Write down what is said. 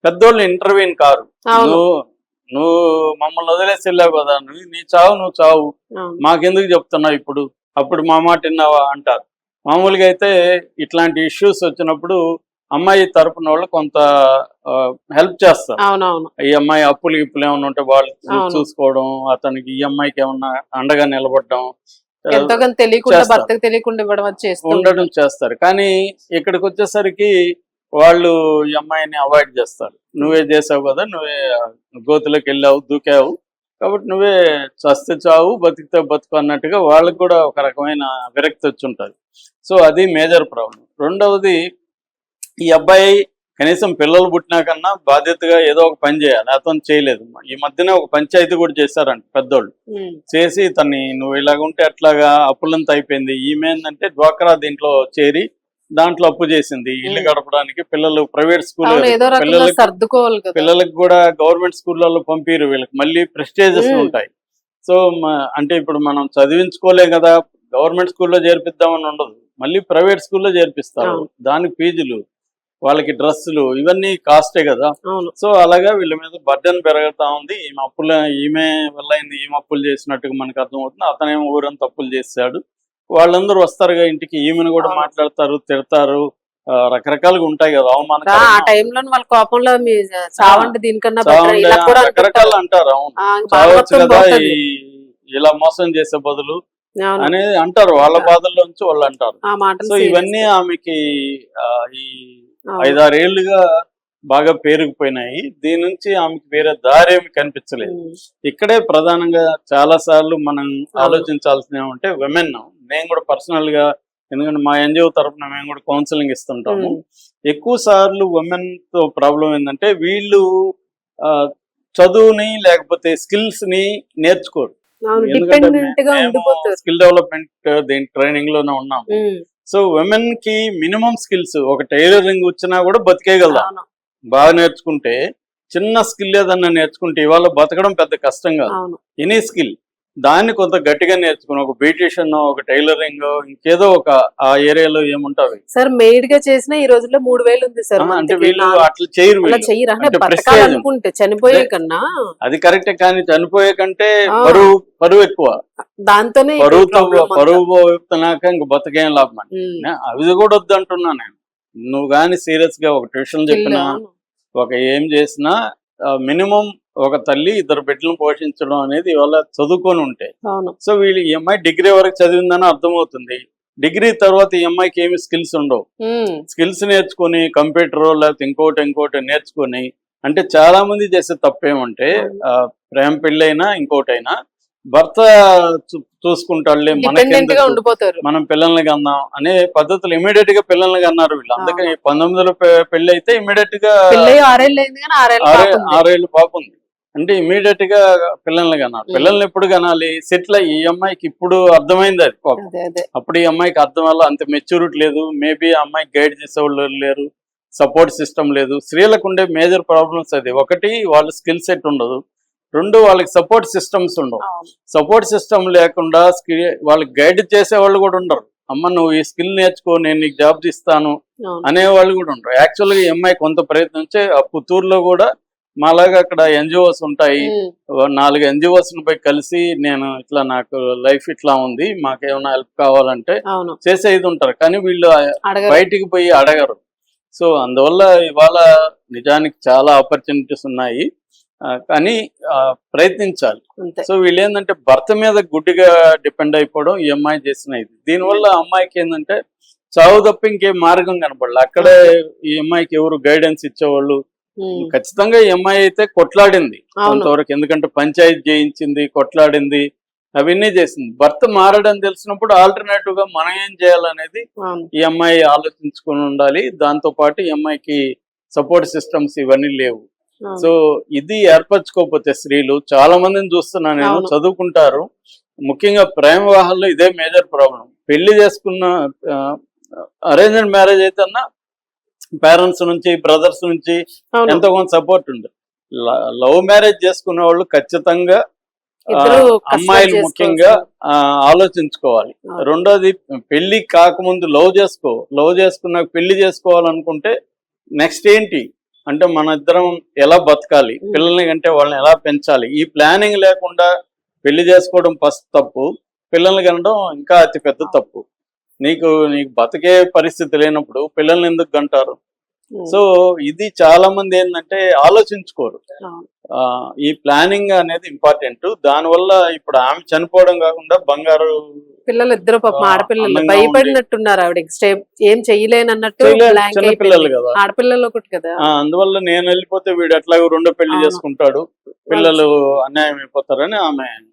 పెద్దోళ్ళు intervene car. నువ్వు నువ్వు మమ్మల్ని వదిలేసి వెళ్ళావు కదా, నీ చావు నువ్వు చావు, మాకెందుకు చెప్తున్నావు ఇప్పుడు, అప్పుడు మా మాట విన్నావా అంటారు. మామూలుగా అయితే ఇట్లాంటి ఇష్యూస్ వచ్చినప్పుడు అమ్మాయి తరపున వాళ్ళు కొంత హెల్ప్ చేస్తారు. ఈ అమ్మాయి అప్పులు ఇప్పులు ఏమైనా ఉంటే వాళ్ళు చూసుకోవడం, అతనికి ఈ అమ్మాయికి ఏమన్నా అండగా నిలబడడం ఉండడం చేస్తారు. కానీ ఇక్కడికి వచ్చేసరికి వాళ్ళు ఈ అమ్మాయిని అవాయిడ్ చేస్తారు. నువ్వే చేసావు కదా, నువ్వే గోతులోకి వెళ్ళావు, దూకావు, కాబట్టి నువ్వే చస్తే చావు, బతికితే బతుకు అన్నట్టుగా వాళ్ళకి కూడా ఒక రకమైన విరక్తి వచ్చి ఉంటుంది. సో అది మేజర్ ప్రాబ్లం. రెండవది, ఈ అబ్బాయి కనీసం పిల్లలు పుట్టినాకన్నా బాధ్యతగా ఏదో ఒక పని చేయాలి, అతను చేయలేదు. ఈ మధ్యనే ఒక పంచాయతీ కూడా చేశారంట పెద్దోళ్ళు. చేసి తన్ని నువ్వు ఇలాగుంటే అట్లాగా అప్పులంతా అయిపోయింది. ఈమె ఏంటంటే డ్వాక్రా దీంట్లో చేరి దాంట్లో అప్పు చేసింది ఇల్లు గడపడానికి. పిల్లలు ప్రైవేట్ స్కూల్, పిల్లలకు కూడా గవర్నమెంట్ స్కూళ్ళలో పంపిరు, వీళ్ళకి మళ్ళీ ప్రెస్టేజెస్ ఉంటాయి. సో అంటే ఇప్పుడు మనం చదివించుకోలేం కదా, గవర్నమెంట్ స్కూల్లో చేర్పిద్దామని ఉండదు, మళ్ళీ ప్రైవేట్ స్కూల్లో చేర్పిస్తారు. దానికి ఫీజులు, వాళ్ళకి డ్రెస్సులు, ఇవన్నీ కాస్టే కదా. సో అలాగా వీళ్ళ మీద బర్డెన్ పెరుగుతా ఉంది. ఈమె వల్ల ఈమె అప్పులు చేసినట్టుగా మనకు అర్థమవుతుంది. అతనేమో ఊరంతా అప్పులు చేశాడు. వాళ్ళందరూ వస్తారుగా ఇంటికి, ఈమెను కూడా మాట్లాడతారు, తిడతారు, రకరకాలుగా ఉంటాయి కదా అవమానం. రకరకాలు అంటారు. అవును, చావచ్చు కదా ఇలా మోసం చేసే బదులు అనేది అంటారు, వాళ్ళ బాధల్లోంచి వాళ్ళు అంటారు. సో ఇవన్నీ ఆమెకి ఈ 5-6 ఏళ్లుగా బాగా పేరుకుపోయినాయి. దీని నుంచి ఆమెకి వేరే దారి ఏమి కనిపించలేదు. ఇక్కడే ప్రధానంగా చాలా సార్లు మనం ఆలోచించాల్సిన ఏమంటే విమెన్. నేను కూడా పర్సనల్ గా, ఎందుకంటే మా ఎన్జిఓ తరఫున మేము కూడా కౌన్సిలింగ్ ఇస్తుంటాము. ఎక్కువ సార్లు విమెన్ తో ప్రాబ్లం ఏంటంటే వీళ్ళు చదువుని లేకపోతే స్కిల్స్ ని నేర్చుకోరు. ఎందుకంటే స్కిల్ డెవలప్మెంట్ దీని ట్రైనింగ్ లోనే ఉన్నాము. సో విమెన్ కి మినిమం స్కిల్స్, ఒక టైలరింగ్ వచ్చినా కూడా బతికేయగలదా బాగా నేర్చుకుంటే. చిన్న స్కిల్ ఏదన్నా నేర్చుకుంటే ఇవాళ బతకడం పెద్ద కష్టం కాదు. ఎనీ స్కిల్ దాన్ని కొంత గట్టిగా నేర్చుకుని, ఒక బ్యూటిషియన్, ఒక టైలరింగ్, ఇంకేదో ఒక ఆ ఏరియాలో ఏముంటావి సార్ మెయిడ్ గా చేసిన ఈ రోజుల్లో 3000 ఉంది సార్. అంటే వీళ్ళు అట్లా చేయరు, చనిపోయే కన్నా అది కరెక్టే. కానీ చనిపోయే కంటే పరువు ఎక్కువ, దాంతోనే పరువు చెప్తున్నాక ఇంక బతకేం లాభం అని. అవి కూడా వద్దు అంటున్నా నేను. నువ్వు కానీ సీరియస్ గా ఒక ట్యూషన్ చెప్పినా, ఒక ఏం చేసినా మినిమం ఒక తల్లి 2 బిడ్డలను పోషించడం అనేది ఇవాళ చదువుకొని ఉంటే. సో వీళ్ళు ఈ అమ్మాయి డిగ్రీ వరకు చదివిందని అర్థమవుతుంది. డిగ్రీ తర్వాత ఈ అమ్మాయికి ఏమి స్కిల్స్ ఉండవు. స్కిల్స్ నేర్చుకుని కంప్యూటర్ లేకపోతే ఇంకోటి నేర్చుకుని, అంటే చాలా మంది చేసే తప్పేమంటే ప్రేమ పెళ్ళైనా ఇంకోటైనా భర్త చూసుకుంటాడులే, మనం పిల్లల్ని కన్నాం అనే పద్ధతులు ఇమీడియట్ గా పిల్లల్ని కన్నారు వీళ్ళు. అందుకని 19లో పెళ్లి అయితే ఇమీడియట్ గా 6 ఏళ్ళు పాప ఉంది అంటే ఇమీడియట్ గా పిల్లల్ని కన్నారు. పిల్లల్ని ఎప్పుడు కనాలి? సెటిల్ ఈ అమ్మాయికి ఇప్పుడు అర్థమైంది అది పాపం. అప్పుడు ఈ అమ్మాయికి అర్థం వల్ల అంత మెచ్యూరిటీ లేదు, మేబీ ఆ అమ్మాయికి గైడ్ చేసేవాళ్ళు లేరు, సపోర్ట్ సిస్టమ్ లేదు. స్త్రీలకు ఉండే మేజర్ ప్రాబ్లమ్స్ అది. ఒకటి, వాళ్ళ స్కిల్ సెట్ ఉండదు. 2, వాళ్ళకి సపోర్ట్ సిస్టమ్స్ ఉండవు. సపోర్ట్ సిస్టమ్ లేకుండా వాళ్ళకి గైడ్ చేసే వాళ్ళు కూడా ఉండరు. అమ్మ నువ్వు ఈ స్కిల్ నేర్చుకో, నేను నీకు జాబ్ ఇస్తాను అనేవాళ్ళు కూడా ఉండరు. యాక్చువల్గా ఈ అమ్మాయి కొంత ప్రయత్నించే పుత్తూరులో కూడా మాలాగా అక్కడ ఎన్జిఓస్ ఉంటాయి, 4 NGOs పోయి కలిసి నేను ఇట్లా నాకు లైఫ్ ఇట్లా ఉంది, మాకేమైనా హెల్ప్ కావాలంటే చేసేది ఉంటారు. కానీ వీళ్ళు బయటికి పోయి అడగరు. సో అందువల్ల ఇవాళ నిజానికి చాలా ఆపర్చునిటీస్ ఉన్నాయి, కానీ ప్రయత్నించాలి. సో వీళ్ళు ఏంటంటే భర్త మీద గుడ్డిగా డిపెండ్ అయిపోవడం ఈ అమ్మాయి చేసిన ఇది. దీనివల్ల అమ్మాయికి ఏంటంటే చావు తప్ప ఇంకే మార్గం కనపడలే. అక్కడే ఈ అమ్మాయికి ఎవరు గైడెన్స్ ఇచ్చేవాళ్ళు. ఖచ్చితంగా ఈ అమ్మాయి అయితే కొట్లాడింది కొంతవరకు, ఎందుకంటే పంచాయతీ చేయించింది, కొట్లాడింది, అవన్నీ చేసింది. భర్త మారడం తెలిసినప్పుడు ఆల్టర్నేటివ్ గా మనం ఏం చేయాలనేది ఈ అమ్మాయి ఆలోచించుకుని ఉండాలి. దాంతో పాటు ఈ అమ్మాయికి సపోర్ట్ సిస్టమ్స్ ఇవన్నీ లేవు. సో ఇది ఏర్పరచుకోకపోతే స్త్రీలు, చాలా మందిని చూస్తున్నా నేను, చదువుకుంటారు, ముఖ్యంగా ప్రేమ వివాహాల్లో ఇదే మేజర్ ప్రాబ్లం. పెళ్లి చేసుకున్న అరేంజ్డ్ మ్యారేజ్ అయితే అన్నా పేరెంట్స్ నుంచి, బ్రదర్స్ నుంచి ఎంతో కొంత సపోర్ట్ ఉంది. లవ్ మ్యారేజ్ చేసుకునే వాళ్ళు ఖచ్చితంగా అమ్మాయిలు ముఖ్యంగా ఆలోచించుకోవాలి. రెండోది, పెళ్లి కాకముందు లవ్ చేసుకున్నాక పెళ్లి చేసుకోవాలనుకుంటే నెక్స్ట్ ఏంటి అంటే మన ఇద్దరం ఎలా బతకాలి, పిల్లల్ని కంటే వాళ్ళని ఎలా పెంచాలి, ఈ ప్లానింగ్ లేకుండా పెళ్లి చేసుకోవడం ఫస్ట్ తప్పు, పిల్లల్ని కనడం ఇంకా అతి పెద్ద తప్పు. నీకు బతికే పరిస్థితి లేనప్పుడు పిల్లల్ని ఎందుకు కంటారు? సో ఇది చాలా మంది ఏంటంటే ఆలోచించుకోరు. ఈ ప్లానింగ్ అనేది ఇంపార్టెంట్. దానివల్ల ఇప్పుడు ఆమె చనిపోవడం కాకుండా బంగారు పిల్లలు ఇద్దరు పాపం ఆడపిల్లలు భయపడినట్టున్నారు, ఆవిడకి ఏం చెయ్యలేనన్నట్టు చిన్న పిల్లలు కదా, ఆడపిల్లలు ఒకటి కదా. అందువల్ల నేను వెళ్ళిపోతే వీడు ఎట్లాగో రెండో పెళ్లి చేసుకుంటాడు, పిల్లలు అన్యాయం అయిపోతారని ఆమె